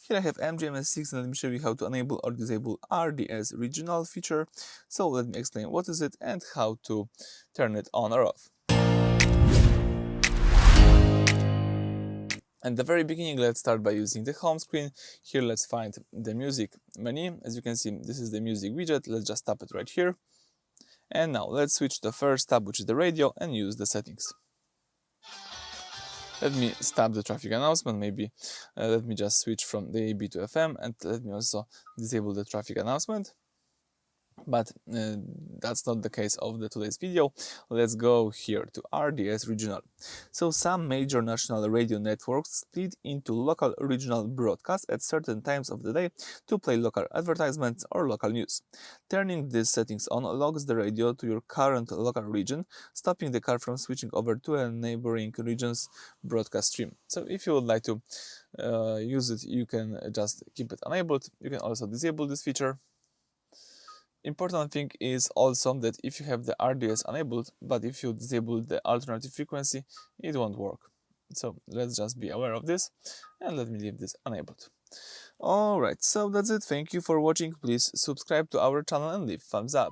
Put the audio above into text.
Here I have MGMS6 and let me show you how to enable or disable RDS Regional feature. So let me explain what is it and how to turn it on or off. At the very beginning, let's start by using the home screen. Here let's find the music menu. As you can see, this is the music widget. Let's just tap it right here. And now let's switch to the first tab, which is the radio, and use the settings. Let me stop the traffic announcement, maybe let me just switch from the AB to FM, and let me also disable the traffic announcement. But that's not the case of today's video. Let's go here to RDS Regional. So some major national radio networks split into local regional broadcasts at certain times of the day to play local advertisements or local news. Turning these settings on logs the radio to your current local region, stopping the car from switching over to a neighboring region's broadcast stream. So if you would like to use it, you can just keep it enabled. You can also disable this feature. Important thing is also that if you have the RDS enabled, but if you disable the alternative frequency, it won't work. So let's just be aware of this, and let me leave this enabled. Alright, so that's it. Thank you for watching. Please subscribe to our channel and leave thumbs up.